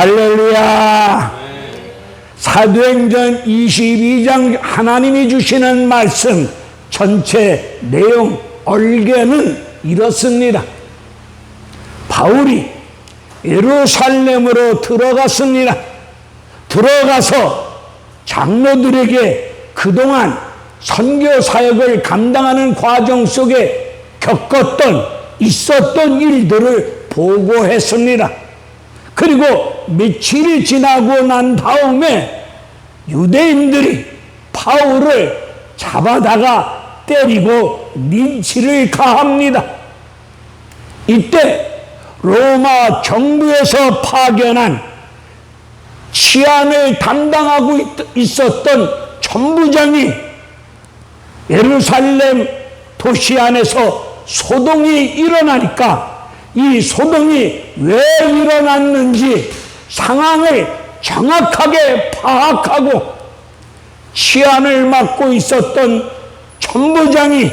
할렐루야. 사도행전 22장 하나님이 주시는 말씀 전체 내용 얼개는 이렇습니다. 바울이 예루살렘으로 들어갔습니다. 들어가서 장로들에게 그동안 선교 사역을 감당하는 과정 속에 겪었던 있었던 일들을 보고했습니다. 그리고 며칠이 지나고 난 다음에 유대인들이 바울을 잡아다가 때리고 린치를 가합니다. 이때 로마 정부에서 파견한 치안을 담당하고 있었던 천부장이 예루살렘 도시 안에서 소동이 일어나니까 이 소동이 왜 일어났는지 상황을 정확하게 파악하고 치안을 맡고 있었던 천부장이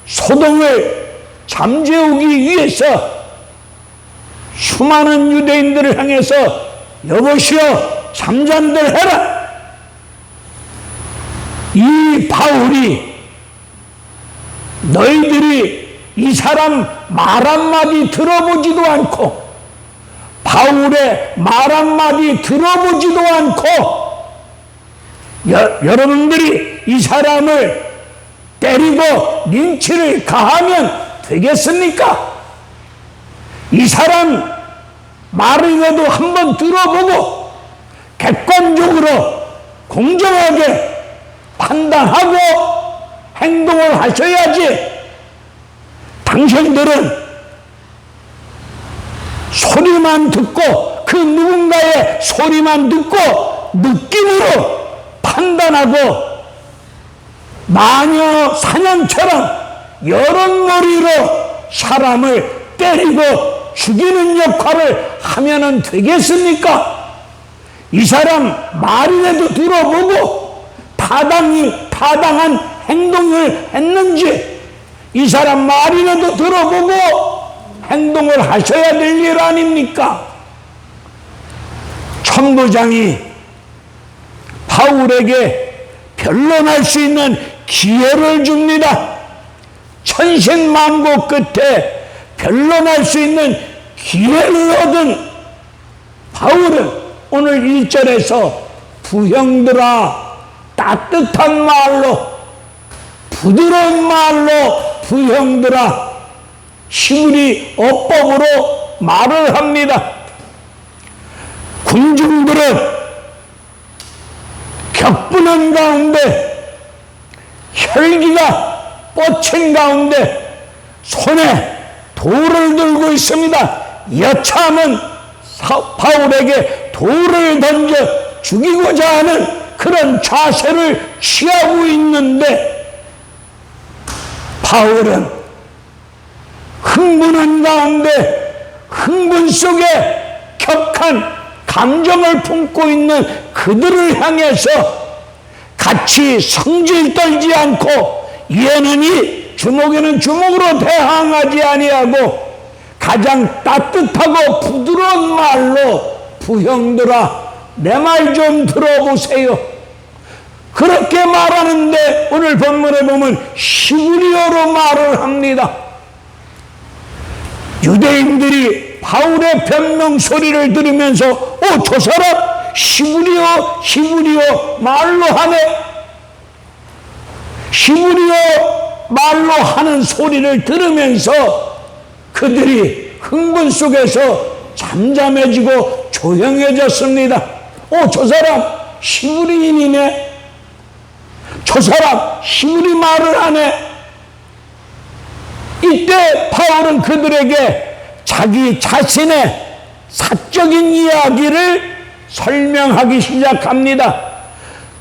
소동을 잠재우기 위해서 수많은 유대인들을 향해서 여보시오 잠잠들 해라. 이 바울이 너희들이 이 사람 말 한마디 들어보지도 않고 바울의 말 한마디 들어보지도 않고 여러분들이 이 사람을 때리고 린치를 가하면 되겠습니까? 이 사람 말이라도 한번 들어보고 객관적으로 공정하게 판단하고 행동을 하셔야지. 당신들은 소리만 듣고 그 누군가의 소리만 듣고 느낌으로 판단하고 마녀 사냥처럼 여론몰이로 사람을 때리고 죽이는 역할을 하면 되겠습니까? 이 사람 말이라도 들어보고 타당한 행동을 했는지 이 사람 말이라도 들어보고 행동을 하셔야 될 일 아닙니까? 천부장이 바울에게 변론할 수 있는 기회를 줍니다. 천신만고 끝에 변론할 수 있는 기회를 얻은 바울은 오늘 1절에서 부형들아 따뜻한 말로 부드러운 말로 부형들아 시므리 어법으로 말을 합니다. 군중들은 격분한 가운데 혈기가 뻗친 가운데 손에 돌을 들고 있습니다. 여차하면 바울에게 돌을 던져 죽이고자 하는 그런 자세를 취하고 있는데 바울은 흥분한 가운데 흥분 속에 격한 감정을 품고 있는 그들을 향해서 같이 성질 떨지 않고 이에는 이 주먹에는 주먹으로 대항하지 아니하고 가장 따뜻하고 부드러운 말로 부형들아 내 말 좀 들어보세요. 그렇게 말하는데 오늘 본문에 보면 시브리어로 말을 합니다. 유대인들이 바울의 변명 소리를 들으면서 저 사람 시브리어 말로 하네. 시브리어 말로 하는 소리를 들으면서 그들이 흥분 속에서 잠잠해지고 조용해졌습니다. 저 사람 시브리인이네. 저 사람 시브리 말을 하네. 이때 바울은 그들에게 자기 자신의 사적인 이야기를 설명하기 시작합니다.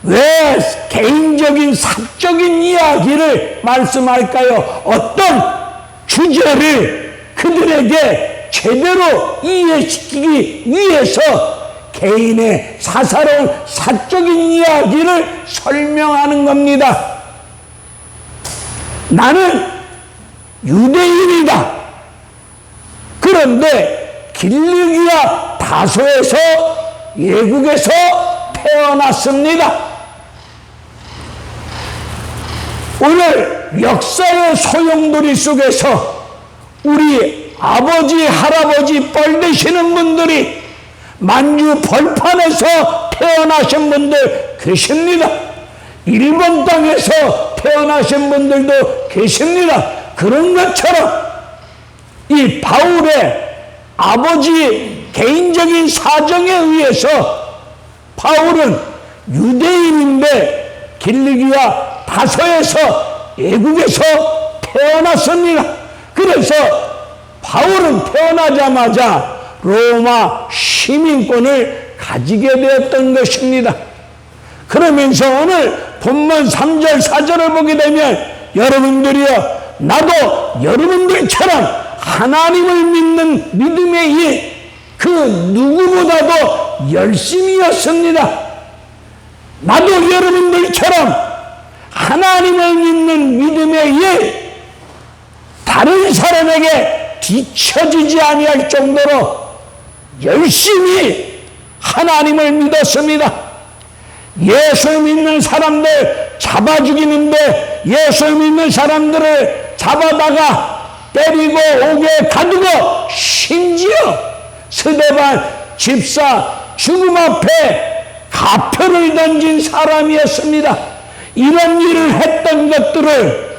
왜 개인적인 사적인 이야기를 말씀할까요? 어떤 주제를 그들에게 제대로 이해시키기 위해서 개인의 사사로운 사적인 이야기를 설명하는 겁니다. 나는 유대인이다. 그런데 길르기와 다소에서 예국에서 태어났습니다. 오늘 역사의 소용돌이 속에서 우리 아버지, 할아버지 뻘 되시는 분들이 만주 벌판에서 태어나신 분들 계십니다. 일본 땅에서 태어나신 분들도 계십니다. 그런 것처럼 이 바울의 아버지 개인적인 사정에 의해서 바울은 유대인인데 길리기아 다소에서 애국에서 태어났습니다. 그래서 바울은 태어나자마자 로마 시민권을 가지게 되었던 것입니다. 그러면서 오늘 본문 3절 4절을 보게 되면 여러분들이요, 나도 여러분들처럼 하나님을 믿는 믿음의 일, 그 누구보다도 열심히였습니다. 나도 여러분들처럼 하나님을 믿는 믿음의 일, 다른 사람에게 뒤처지지 아니할 정도로 열심히 하나님을 믿었습니다. 예수 믿는 사람들 잡아 죽이는데 예수 믿는 사람들을 잡아다가 때리고 옥에 가두고 심지어 스데반 집사 죽음 앞에 가표를 던진 사람이었습니다. 이런 일을 했던 것들을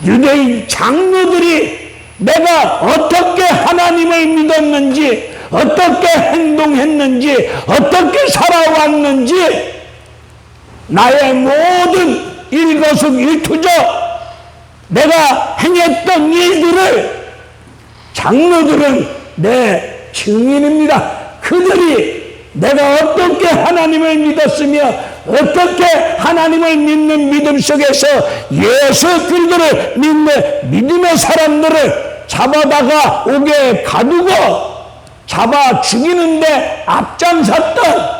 유대인 장로들이 내가 어떻게 하나님을 믿었는지, 어떻게 행동했는지, 어떻게 살아왔는지, 나의 모든 일거수일투족 내가 행했던 일들을 장로들은 내 증인입니다. 그들이 내가 어떻게 하나님을 믿었으며 어떻게 하나님을 믿는 믿음 속에서 예수 그리스도를 믿는 믿음의 사람들을 잡아다가 옥에 가두고 잡아 죽이는데 앞장섰던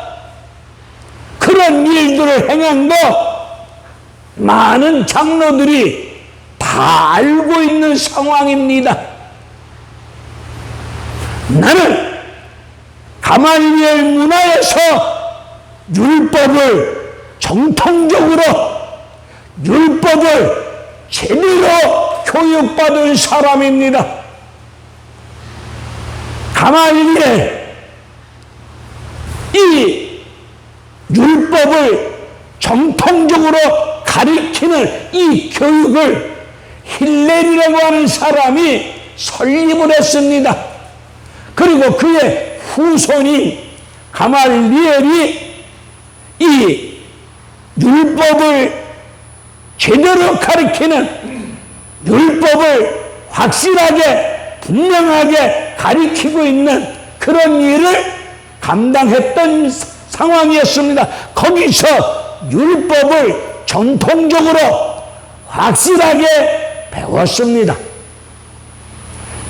그런 일들을 행한 거 많은 장로들이 다 알고 있는 상황입니다. 나는 가말리엘 문화에서 율법을 정통적으로 율법을 제대로 교육받은 사람입니다. 가말리엘 이 율법을 정통적으로 가리키는 이 교육을 힐렐이라고 하는 사람이 설립을 했습니다. 그리고 그의 후손인 가말리엘이 이 율법을 제대로 가리키는 율법을 확실하게 분명하게 가리키고 있는 그런 일을 감당했던 상황이었습니다. 거기서 율법을 전통적으로 확실하게 배웠습니다.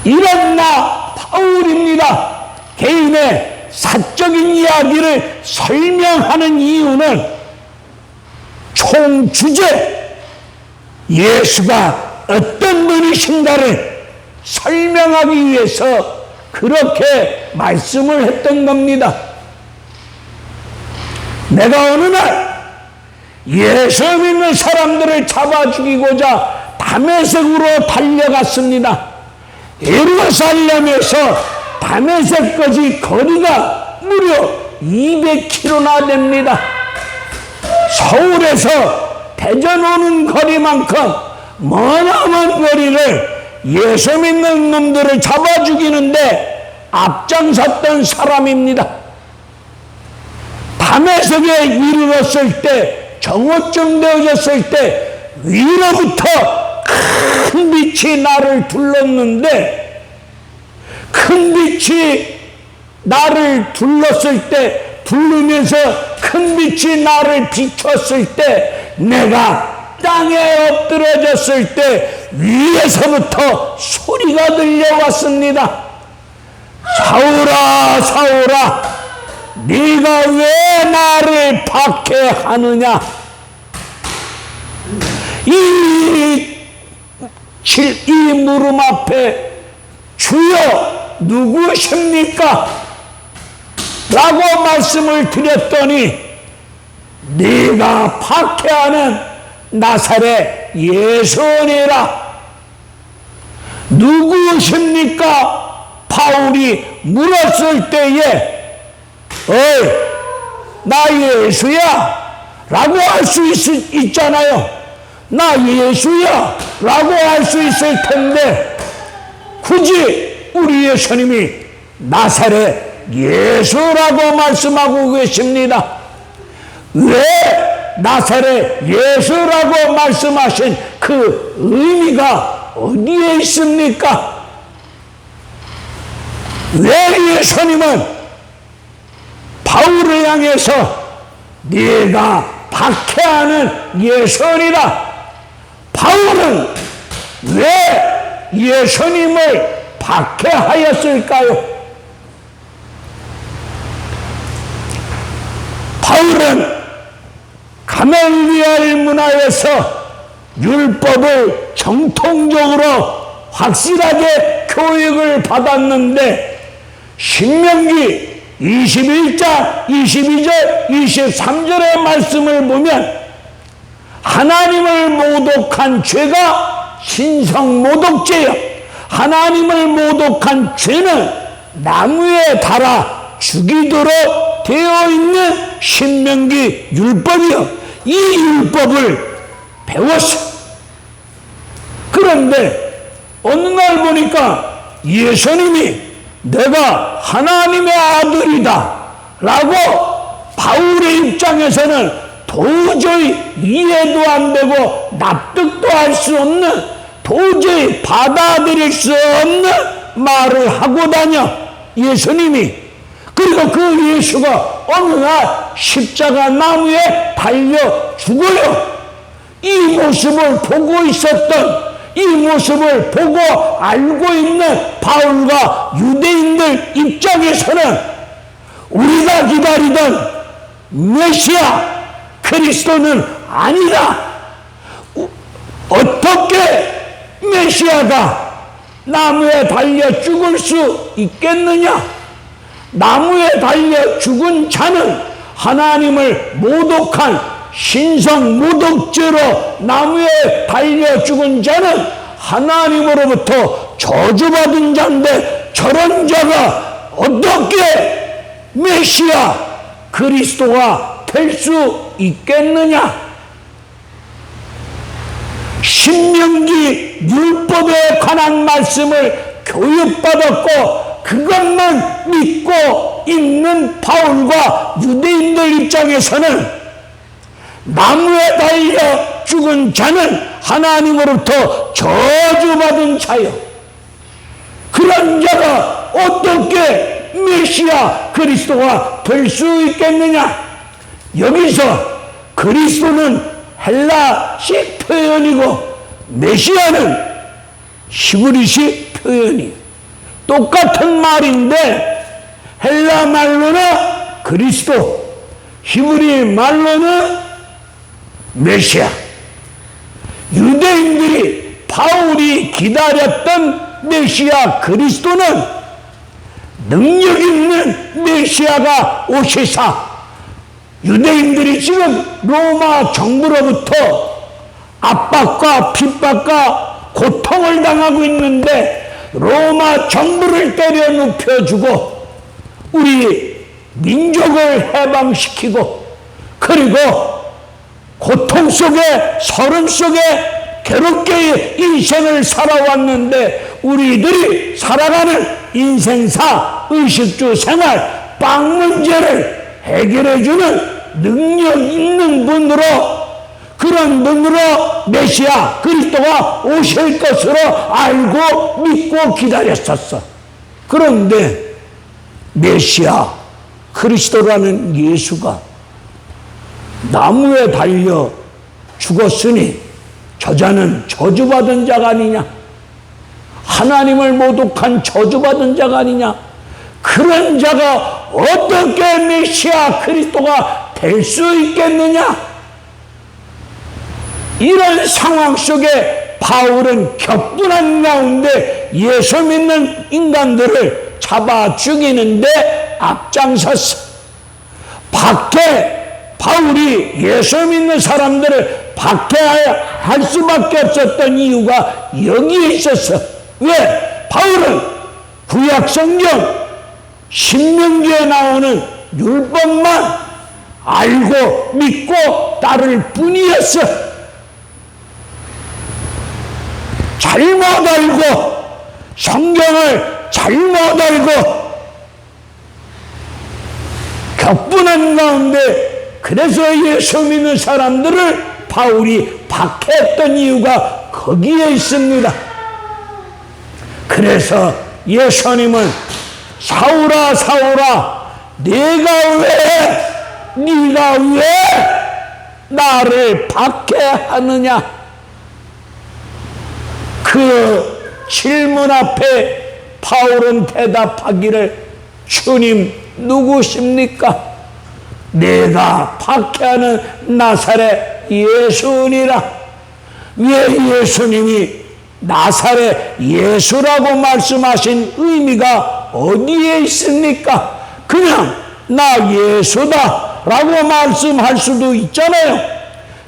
이런 나 바울입니다. 개인의 사적인 이야기를 설명하는 이유는 총 주제 예수가 어떤 분이신가를 설명하기 위해서 그렇게 말씀을 했던 겁니다. 내가 어느 날 예수 믿는 사람들을 잡아 죽이고자 다메섹으로 달려갔습니다. 예루살렘에서 다메섹까지 거리가 무려 200km나 됩니다. 서울에서 대전 오는 거리만큼 머나먼 거리를 예수 믿는 놈들을 잡아 죽이는데 앞장섰던 사람입니다. 다메섹에 이르렀을 때, 정오쯤 되어졌을 때 위로부터 큰 빛이 나를 둘렀는데, 큰 빛이 나를 둘렀을 때, 둘르면서 큰 빛이 나를 비췄을 때, 내가 땅에 엎드려졌을 때 위에서부터 소리가 들려왔습니다. 사울아, 사울아, 네가 왜 나를 박해하느냐? 이 무릎 앞에 주여 누구십니까? 라고 말씀을 드렸더니 네가 박해하는 나사렛 예수니라. 누구십니까? 바울이 물었을 때에 어이 나 예수야 라고 할 수 있잖아요. 나 예수야 라고 할 수 있을 텐데 굳이 우리 예수님이 나사렛 예수라고 말씀하고 계십니다. 왜 나사렛 예수라고 말씀하신 그 의미가 어디에 있습니까? 왜 예수님은 바울을 향해서 네가 박해하는 예수니라. 바울은 왜 예수님을 박해하였을까요? 바울은 가멜리엘 문화에서 율법을 정통적으로 확실하게 교육을 받았는데 신명기 21장 22절 23절의 말씀을 보면 하나님을 모독한 죄가 신성모독죄요. 하나님을 모독한 죄는 나무에 달아 죽이도록 되어 있는 신명기 율법이요. 이 율법을 배웠어. 그런데 어느 날 보니까 예수님이 내가 하나님의 아들이다 라고 바울의 입장에서는 도저히 이해도 안 되고 납득도 할 수 없는, 도저히 받아들일 수 없는 말을 하고 다녀 예수님이. 그리고 그 예수가 어느 날 십자가 나무에 달려 죽어요. 이 모습을 보고 있었던, 이 모습을 보고 알고 있는 바울과 유대인들 입장에서는 우리가 기다리던 메시아 그리스도는 아니다. 어떻게 메시아가 나무에 달려 죽을 수 있겠느냐? 나무에 달려 죽은 자는 하나님을 모독한 신성 모독죄로 나무에 달려 죽은 자는 하나님으로부터 저주받은 자인데 저런 자가 어떻게 메시아 그리스도가 될 수 있겠느냐? 신명기 율법에 관한 말씀을 교육받았고 그것만 믿고 있는 바울과 유대인들 입장에서는 나무에 달려 죽은 자는 하나님으로부터 저주받은 자요. 그런 자가 어떻게 메시아 그리스도가 될 수 있겠느냐? 여기서 그리스도는 헬라식 표현이고 메시아는 히브리식 표현이에요. 똑같은 말인데 헬라 말로는 그리스도, 히브리 말로는 메시아. 유대인들이 바울이 기다렸던 메시아 그리스도는 능력 있는 메시아가 오시사 유대인들이 지금 로마 정부로부터 압박과 핍박과 고통을 당하고 있는데 로마 정부를 때려 눕혀주고 우리 민족을 해방시키고 그리고 고통 속에 서름 속에 괴롭게 인생을 살아왔는데 우리들이 살아가는 인생사, 의식주 생활, 빵 문제를 해결해주는 능력 있는 분으로, 그런 분으로 메시아 그리스도가 오실 것으로 알고 믿고 기다렸었어. 그런데 메시아 그리스도라는 예수가 나무에 달려 죽었으니 저자는 저주받은 자가 아니냐? 하나님을 모독한 저주받은 자가 아니냐? 그런 자가 어떻게 메시아 그리스도가 될 수 있겠느냐? 이런 상황 속에 바울은 격분한 가운데 예수 믿는 인간들을 잡아 죽이는데 앞장섰어. 바울이 예수 믿는 사람들을 박해할 수밖에 없었던 이유가 여기에 있었어. 왜? 바울은 구약성경 신명기에 나오는 율법만 알고 믿고 따를 뿐이었어. 잘못 알고 성경을 잘못 알고 격분한 가운데 그래서 예수 믿는 사람들을 바울이 박해했던 이유가 거기에 있습니다. 그래서 예수님은 사울아 사울아 네가 왜 나를 박해하느냐. 그 질문 앞에 바울은 대답하기를 주님 누구십니까? 내가 박해하는 나사렛 예수니라. 왜 예수님이 나사렛 예수라고 말씀하신 의미가 어디에 있습니까? 그냥 나 예수다 라고 말씀할 수도 있잖아요.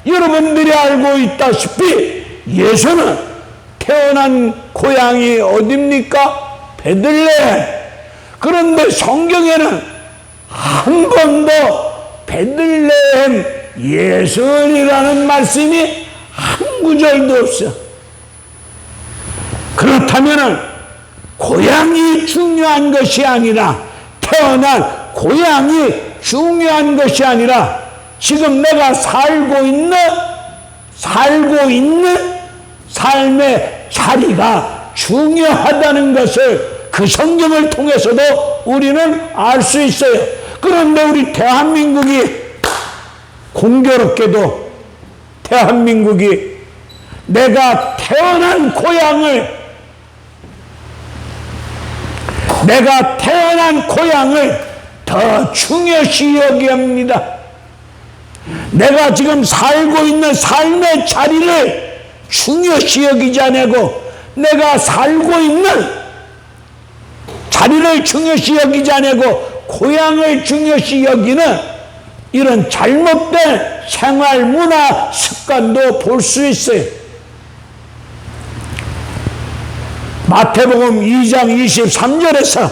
여러분들이 알고 있다시피 예수는 태어난 고향이 어딥니까? 베들레헴. 그런데 성경에는 한 번도 베들레헴 예수니라는 말씀이 한 구절도 없어. 그렇다면 고향이 중요한 것이 아니라 태어난 고향이 중요한 것이 아니라 지금 내가 살고 있는 삶의 자리가 중요하다는 것을 그 성경을 통해서도 우리는 알 수 있어요. 그런데 우리 대한민국이 공교롭게도 대한민국이 내가 태어난 고향을 더 중요시 여깁니다. 내가 지금 살고 있는 삶의 자리를 중요시 여기지 않고 내가 살고 있는 자리를 중요시 여기지 않고 고향을 중요시 여기는 이런 잘못된 생활 문화 습관도 볼 수 있어요. 마태복음 2장 23절에서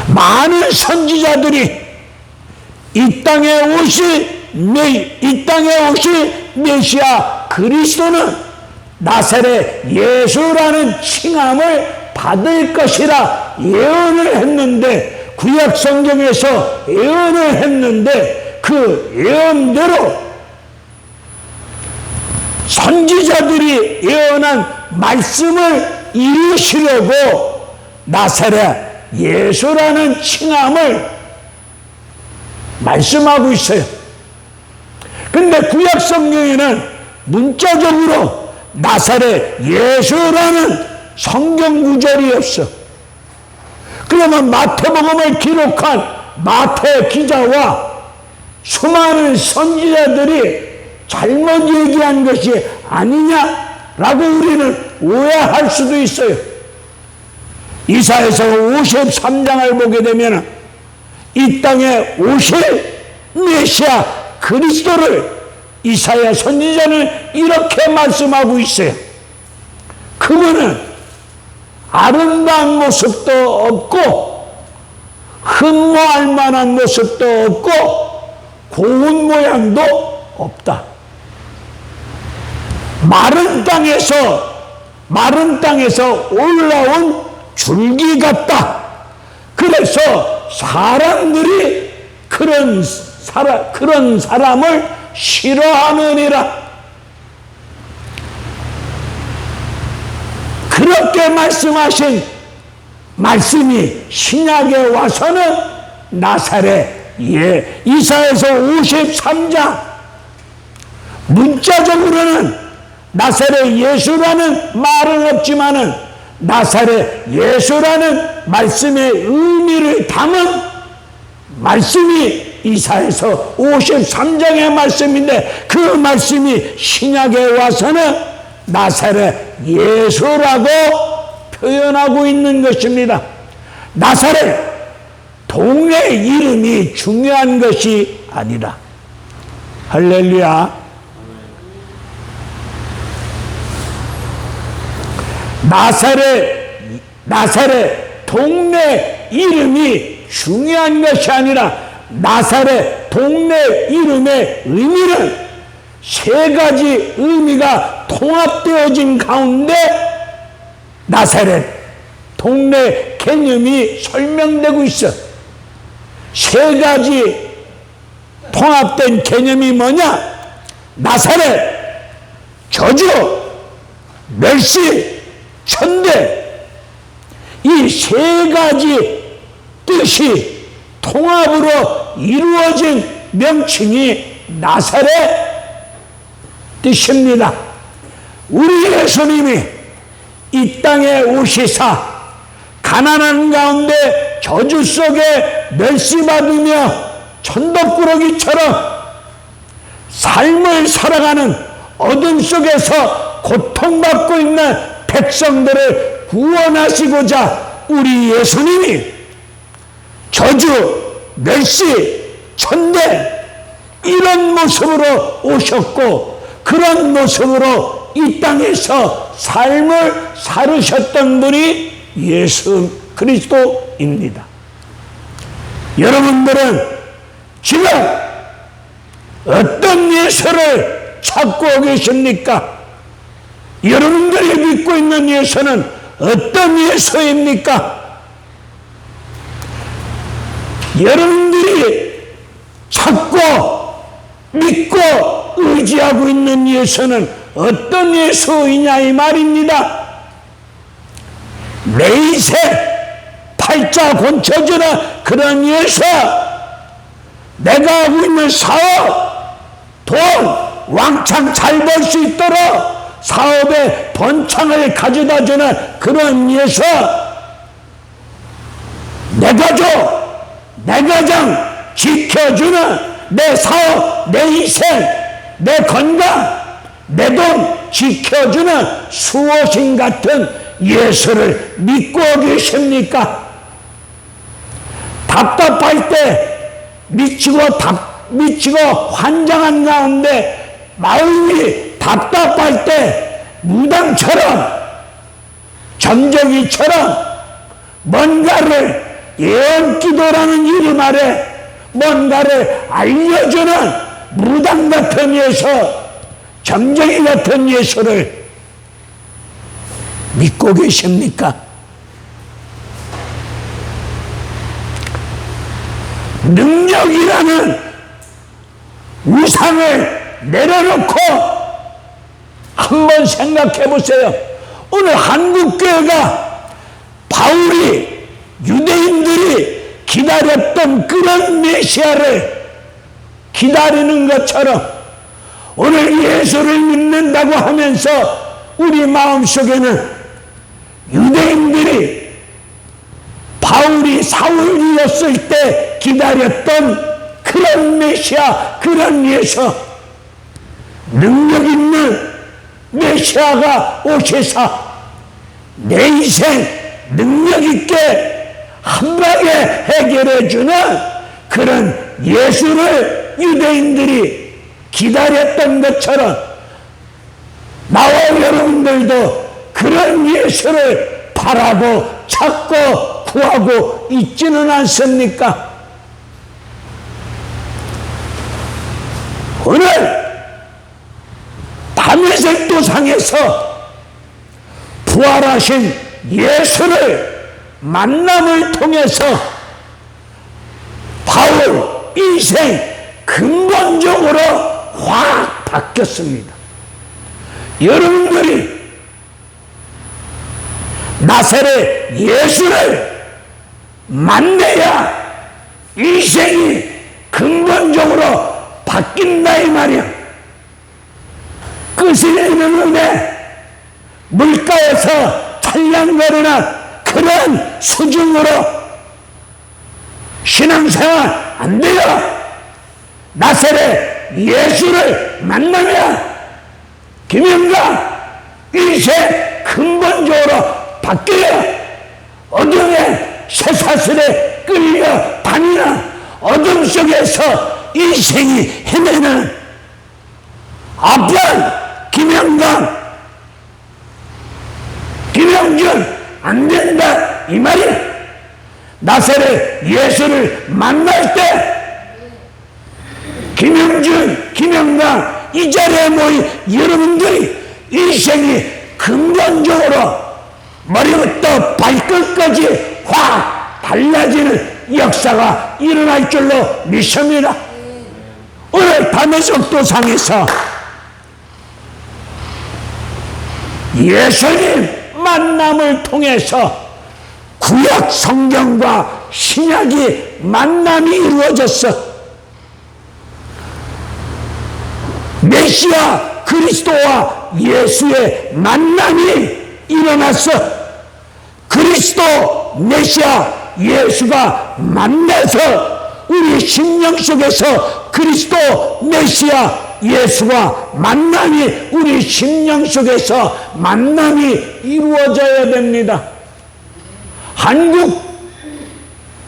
많은 선지자들이 이 땅에 오실 메시아 그리스도는 나사렛 예수라는 칭함을 받을 것이라 예언을 했는데, 구약 성경에서 예언을 했는데 그 예언대로 선지자들이 예언한 말씀을 이루시려고 나사렛 예수라는 칭함을 말씀하고 있어요. 근데 구약 성경에는 문자적으로 나사렛 예수라는 성경 구절이 없어. 그러면 마태복음을 기록한 마태 기자와 수많은 선지자들이 잘못 얘기한 것이 아니냐라고 우리는 오해할 수도 있어요. 이사야서 53장을 보게 되면 이 땅에 오실 메시아 그리스도를 이사야 선지자는 이렇게 말씀하고 있어요. 그분은 아름다운 모습도 없고 흠모할 만한 모습도 없고 고운 모양도 없다. 마른 땅에서 올라온 줄기 같다. 그래서 사람들이 그런 사람을 싫어하느니라. 그렇게 말씀하신 말씀이 신약에 와서는 나사렛 이사야서 53장 문자적으로는 나사렛 예수라는 말은 없지만은 나사렛 예수라는 말씀의 의미를 담은 말씀이 이사야서 53장의 말씀인데 그 말씀이 신약에 와서는 나사렛 예수라고 표현하고 있는 것입니다. 나사렛 동네 이름이 중요한 것이 아니라. 할렐루야. 나사렛 동네 이름이 중요한 것이 아니라 나사렛 동네 이름의 의미는 세 가지 의미가 통합되어진 가운데 나사렛 동네 개념이 설명되고 있어. 세 가지 통합된 개념이 뭐냐? 나사렛, 저주, 멸시, 천대. 이 세 가지 뜻이 통합으로 이루어진 명칭이 나사렛 뜻입니다. 우리 예수님이 이 땅에 오시사 가난한 가운데 저주 속에 멸시받으며 천덕꾸러기처럼 삶을 살아가는 어둠 속에서 고통받고 있는 백성들을 구원하시고자 우리 예수님이 저주, 멸시, 천대 이런 모습으로 오셨고 그런 모습으로 이 땅에서 삶을 살으셨던 분이 예수 그리스도입니다. 여러분들은 지금 어떤 예수를 찾고 계십니까? 여러분들이 믿고 있는 예수는 어떤 예수입니까? 여러분들이 찾고 믿고 의지하고 있는 예수는 어떤 예수이냐 이 말입니다. 내 인생 팔자 고쳐주는 그런 예수, 내가 하고 있는 사업, 돈 왕창 잘 벌 수 있도록 사업의 번창을 가져다주는 그런 예수, 내 가족, 내 가정 지켜주는 내 사업, 내 인생, 내 건강, 내 돈 지켜주는 수호신 같은 예수를 믿고 계십니까? 답답할 때 미치고 환장한 가운데 마음이 답답할 때 무당처럼 점쟁이처럼 뭔가를 예언기도라는 이름 아래 뭔가를 알려주는 무당 같은 예수, 점쟁이 같은 예수를 믿고 계십니까? 능력이라는 우상을 내려놓고 한번 생각해 보세요. 오늘 한국교회가 바울이 유대인들이 기다렸던 그런 메시아를 기다리는 것처럼 오늘 예수를 믿는다고 하면서 우리 마음속에는 유대인들이 바울이 사울이었을 때 기다렸던 그런 메시아, 그런 예수, 능력 있는 메시아가 오셔서 내 인생 능력 있게 한 방에 해결해 주는 그런 예수를 유대인들이 기다렸던 것처럼 나와 여러분들도 그런 예수를 바라고 찾고 구하고 있지는 않습니까? 오늘 다메섹 도상에서 부활하신 예수를 만남을 통해서 바울 인생 근본적으로 확 바뀌었습니다. 여러분들이 나사렛 예수를 만나야 인생이 근본적으로 바뀐다 이 말이야. 끝이 있는 은혜, 물가에서 찰랑거리는 그런 수준으로 신앙생활 안 돼요. 나사렛 예수를 만나면 김영감 인생 근본적으로 바뀌어요. 어둠의 쇠사슬에 끌려 다니는 어둠 속에서 인생이 헤매는 아빠 김영광, 김영준 안 된다 이 말이야. 나사렛 예수를 만날 때 김영준, 김영광 이 자리에 모인 여러분들이 인생이 근본적으로 머리부터 발끝까지 확 달라지는 역사가 일어날 줄로 믿습니다. 오늘 담에석도상에서 예수님 만남을 통해서 구약 성경과 신약이 만남이 이루어졌어. 메시아 그리스도와 예수의 만남이 일어났어. 그리스도 메시아 예수가 만나서 우리 심령 속에서 그리스도 메시아 예수와 만남이 우리 심령 속에서 만남이 이루어져야 됩니다. 한국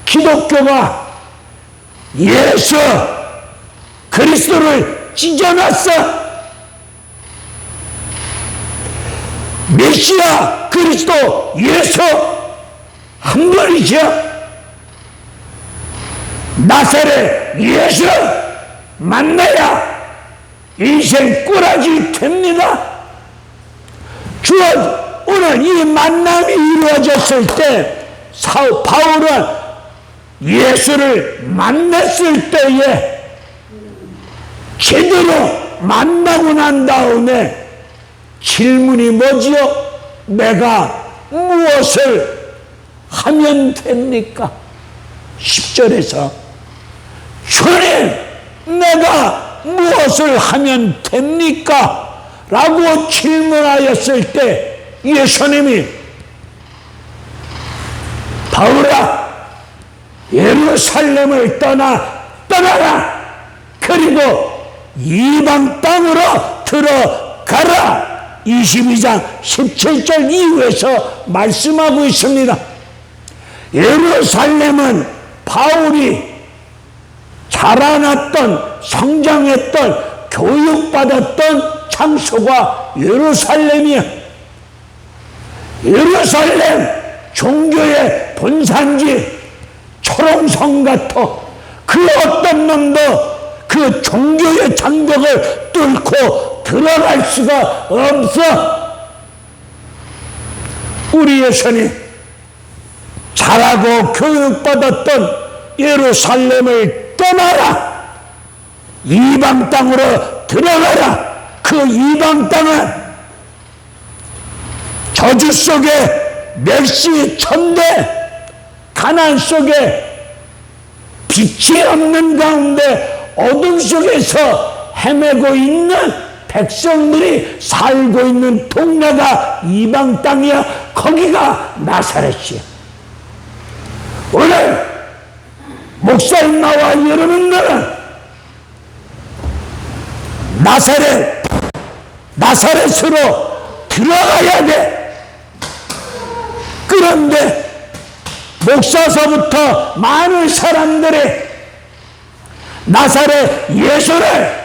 기독교가 예수 그리스도를 찢어놨어. 메시아 그리스도 예수 한 분이죠. 나사렛 예수 만나야 인생 꾸라지 됩니다. 주어 오늘 이 만남이 이루어졌을 때 바울은 예수를 만났을 때에 제대로 만나고 난 다음에 질문이 뭐지요? 내가 무엇을 하면 됩니까? 10절에서 주님 내가 무엇을 하면 됩니까? 라고 질문하였을 때 예수님이 바울아 예루살렘을 떠나라. 그리고 이방 땅으로 들어가라. 22장 17절 이후에서 말씀하고 있습니다. 예루살렘은 바울이 자라났던 성장했던 교육받았던 장소가 예루살렘이야. 예루살렘 종교의 본산지 초롱성 같아. 그 어떤 놈도 그 종교의 장벽을 뚫고 들어갈 수가 없어. 우리 예수님 자라고 교육받았던 예루살렘을 떠나라. 이방 땅으로 들어가라. 그 이방 땅은 저주 속에 멸시 천대 가난 속에 빛이 없는 가운데 어둠 속에서 헤매고 있는 백성들이 살고 있는 동네가 이방 땅이야. 거기가 나사렛이야. 오늘 목사님 나와 여러분들은 나사렛으로 들어가야 돼. 그런데 목사서부터 많은 사람들이 나사렛 예수를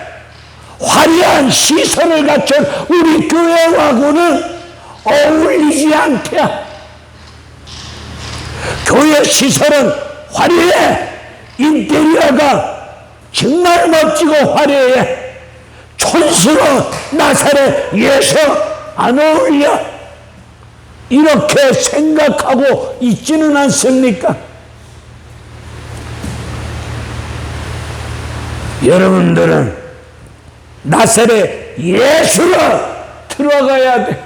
화려한 시설을 갖춘 우리 교회하고는 어울리지 않게. 교회 시설은 화려해. 인테리어가 정말 멋지고 화려해. 촌스러운 나사렛 예수 안 어울려. 이렇게 생각하고 있지는 않습니까? 여러분들은 나사렛 예수로 들어가야 돼.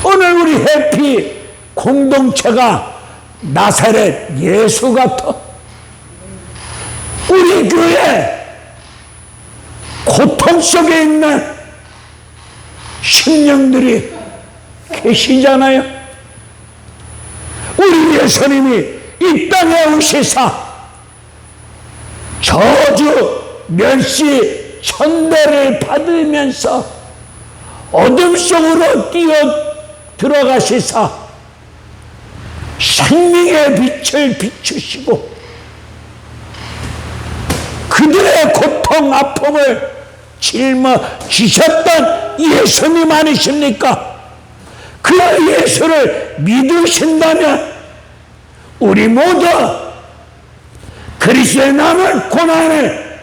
오늘 우리 해피 공동체가 나사렛 예수 같아. 우리 교회 고통 속에 있는 심령들이 계시잖아요. 우리 예수님이 이 땅에 오시사 저주 멸시 천대를 받으면서 어둠 속으로 뛰어 들어가시사 생명의 빛을 비추시고 그들의 고통 아픔을 짊어지셨던 예수님 아니십니까? 그 예수를 믿으신다면 우리 모두 그리스도의 남은 고난을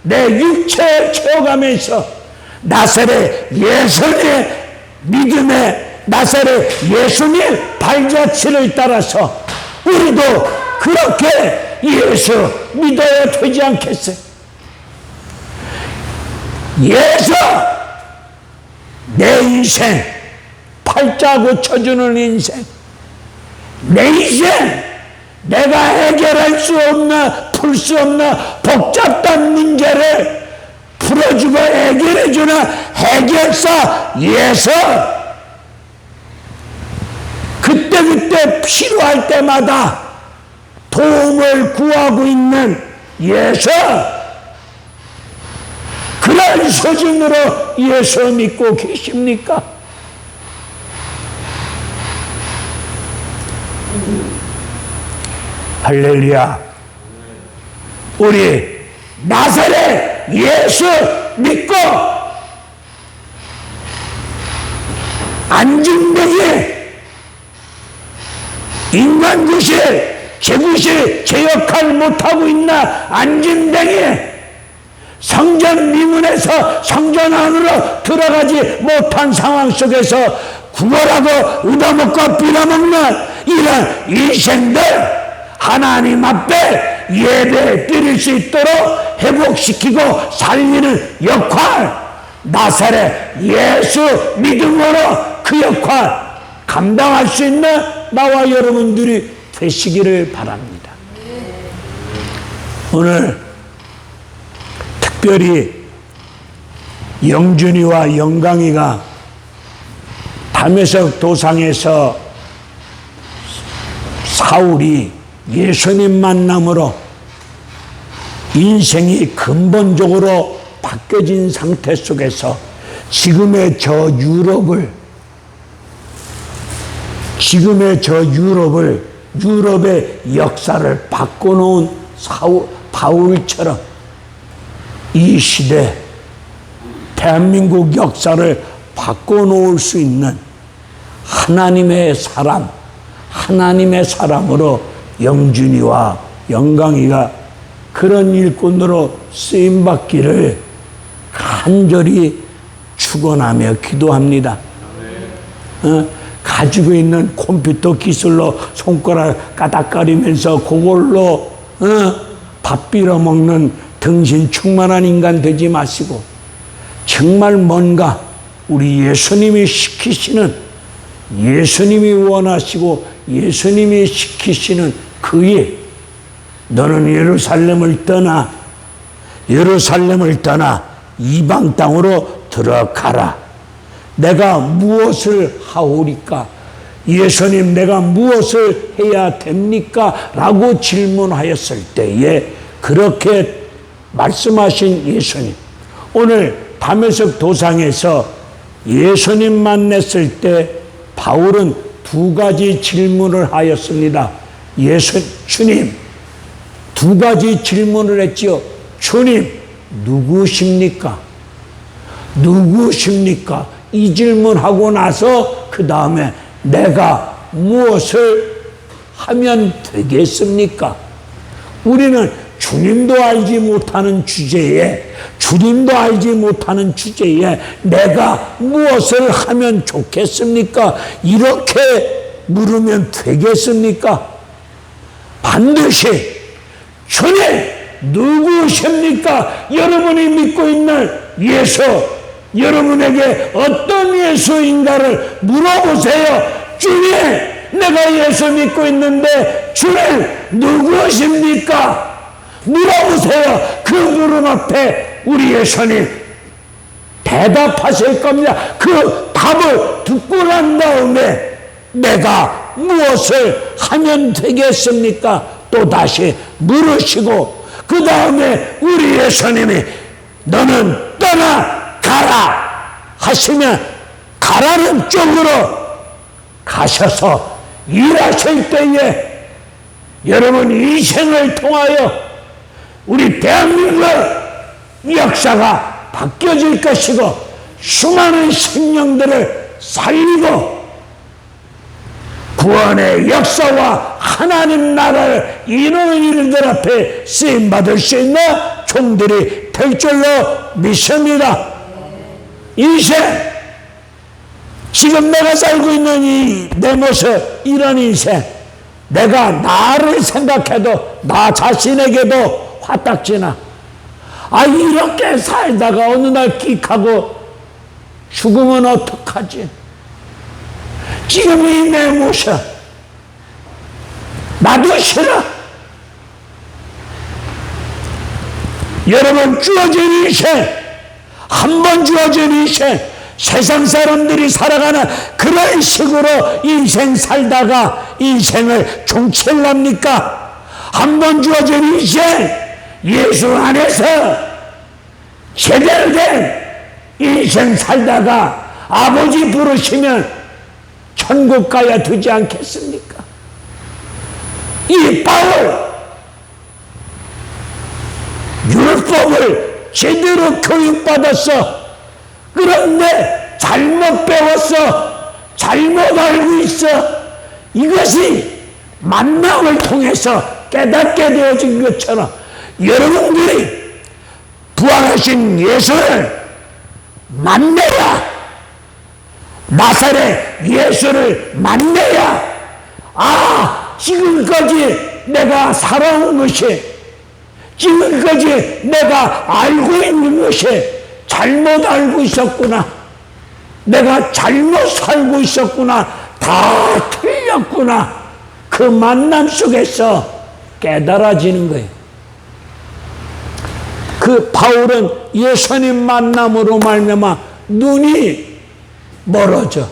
내 육체에 채워가면서 나사렛 예수님의 믿음의 나사렛 예수님 발자취를 따라서 우리도 그렇게 예수 믿어야 되지 않겠어요? 예수 내 인생 팔자 고쳐주는 인생, 내 인생 내가 해결할 수 없는 풀 수 없는 복잡한 문제를 풀어주고 해결해주는 해결사 예수, 그때그때 필요할 때마다 도움을 구하고 있는 예수, 그런 수준으로 예수 믿고 계십니까? 할렐루야. 우리 나사렛 예수 믿고 안진뱅이 인간구실 제구실 제 역할 못하고 있는 안진뱅이 성전 미문에서 성전 안으로 들어가지 못한 상황 속에서 구걸하고 얻어먹고 빌어먹는 이런 인생들 하나님 앞에 예배 드릴 수 있도록 회복시키고 살리는 역할, 나사렛 예수 믿음으로 그 역할 감당할 수 있는 나와 여러분들이 되시기를 바랍니다. 오늘 특별히 영준이와 영광이가 다메섹 도상에서 사울이 예수님 만남으로 인생이 근본적으로 바뀌어진 상태 속에서 지금의 저 유럽의 역사를 바꿔놓은 바울처럼 이 시대 대한민국 역사를 바꿔놓을 수 있는 하나님의 사람으로 영준이와 영광이가 그런 일꾼으로 쓰임받기를 간절히 축원하며 기도합니다. 가지고 있는 컴퓨터 기술로 손가락 까닥거리면서 그걸로 밥 빌어먹는 등신 충만한 인간 되지 마시고 정말 뭔가 우리 예수님이 시키시는, 예수님이 원하시고 예수님이 시키시는 그 일, 너는 예루살렘을 떠나 이방 땅으로 들어가라. 내가 무엇을 하오리까? 예수님, 내가 무엇을 해야 됩니까? 라고 질문하였을 때에 그렇게 말씀하신 예수님, 오늘 다메섹 도상에서 예수님 만났을 때 바울은 두 가지 질문을 하였습니다. 주님, 두 가지 질문을 했지요. 주님, 누구십니까? 누구십니까? 이 질문하고 나서 그 다음에 내가 무엇을 하면 되겠습니까? 우리는 주님도 알지 못하는 주제에 내가 무엇을 하면 좋겠습니까? 이렇게 물으면 되겠습니까? 반드시 주님 누구십니까? 여러분이 믿고 있는 예수, 여러분에게 어떤 예수인가를 물어보세요. 주님, 내가 예수 믿고 있는데 주님 누구십니까? 물어보세요. 그 물음 앞에 우리 예수님 대답하실 겁니다. 그 답을 듣고 난 다음에 내가 무엇을 하면 되겠습니까? 또 다시 물으시고 그 다음에 우리 예수님이 너는 떠나가라 하시면 가라는 쪽으로 가셔서 일하실 때에 여러분 인생을 통하여 우리 대한민국 역사가 바뀌어질 것이고 수많은 생명들을 살리고 구원의 역사와 하나님 나라를 이루는 일들 앞에 쓰임받을 수 있는 종들이 될 줄로 믿습니다. 인생, 지금 내가 살고 있는 이 내 모습, 이런 인생, 내가 나를 생각해도 나 자신에게도 화딱지나 이렇게 살다가 어느 날 끽하고 죽으면 어떡하지? 지금 이 내 모습 나도 싫어. 여러분, 주어진 인생, 한 번 주어진 인생, 세상 사람들이 살아가는 그런 식으로 인생 살다가 인생을 종칠랍니까? 한 번 주어진 인생, 예수 안에서 제대로 된 인생 살다가 아버지 부르시면 천국 가야 되지 않겠습니까? 이 바울, 율법을 제대로 교육받았어. 그런데 잘못 배웠어. 잘못 알고 있어. 이것이 만남을 통해서 깨닫게 되어진 것처럼 여러분들이 부활하신 예수를 만나야, 나사렛 예수를 만나야, 지금까지 내가 살아온 것이, 지금까지 내가 알고 있는 것이 잘못 알고 있었구나, 내가 잘못 살고 있었구나, 다 틀렸구나, 그 만남 속에서 깨달아지는 거예요. 그 바울은 예수님 만남으로 말미암아 눈이 멀어져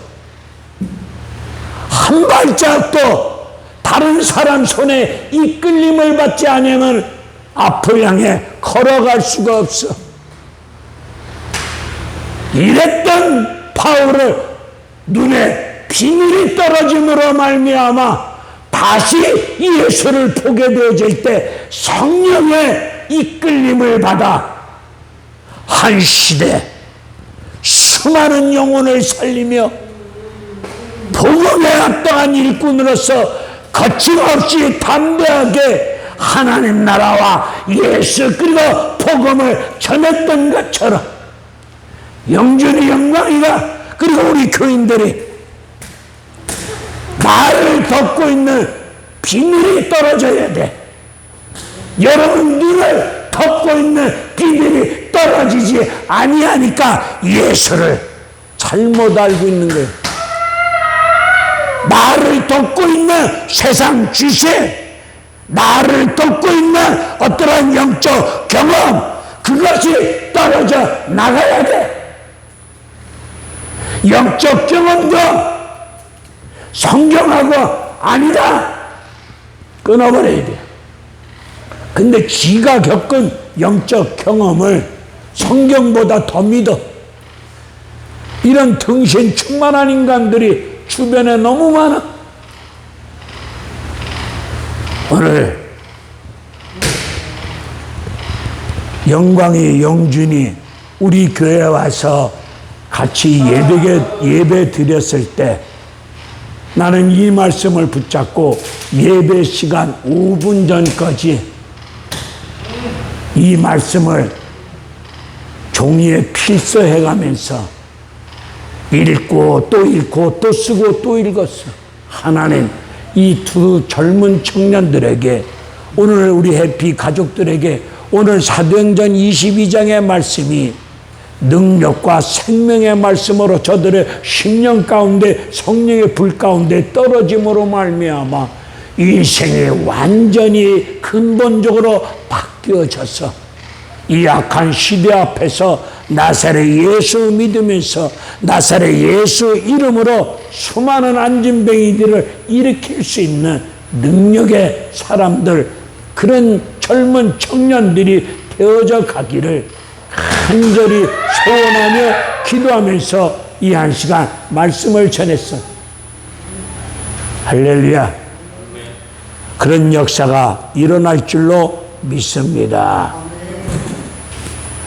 한 발짝도 다른 사람 손에 이끌림을 받지 않으면 앞을 향해 걸어갈 수가 없어. 이랬던 바울을 눈에 비늘이 떨어짐으로 말미암아 다시 예수를 보게 되어질 때 성령의 이끌림을 받아 한 시대 수많은 영혼을 살리며 복음에 합당한 일꾼으로서 거침없이 담대하게 하나님 나라와 예수 그리고 복음을 전했던 것처럼 영준이, 영광이가, 그리고 우리 교인들이 나를 덮고 있는 비늘이 떨어져야 돼. 여러분 눈을 덮고 있는 비늘이 떨어지지 아니하니까 예수를 잘못 알고 있는 거예요. 나를 덮고 있는 세상 지식, 나를 덮고 있는 어떠한 영적 경험, 그것이 떨어져 나가야 돼. 영적 경험도 성경하고 아니다, 끊어버려야 돼. 근데 지가 겪은 영적 경험을 성경보다 더 믿어. 이런 등신 충만한 인간들이 주변에 너무 많아. 오늘 영광이, 영준이 우리 교회에 와서 같이 예배 드렸을 때 나는 이 말씀을 붙잡고 예배 시간 5분 전까지 이 말씀을 종이에 필서해가면서 읽고 또 읽고 또 쓰고 또 읽었어. 하나님, 이 두 젊은 청년들에게, 오늘 우리 해피 가족들에게 오늘 사도행전 22장의 말씀이 능력과 생명의 말씀으로 저들의 심령 가운데 성령의 불 가운데 떨어짐으로 말미암아 인생이 완전히 근본적으로 바뀌어져서 이 악한 시대 앞에서 나사렛 예수 믿으면서 나사렛 예수 이름으로 수많은 안진뱅이들을 일으킬 수 있는 능력의 사람들, 그런 젊은 청년들이 되어져 가기를 간절히 소원하며 기도하면서 이 한 시간 말씀을 전했어. 할렐루야. 그런 역사가 일어날 줄로 믿습니다.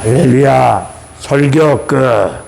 할렐루야. 설교 끝.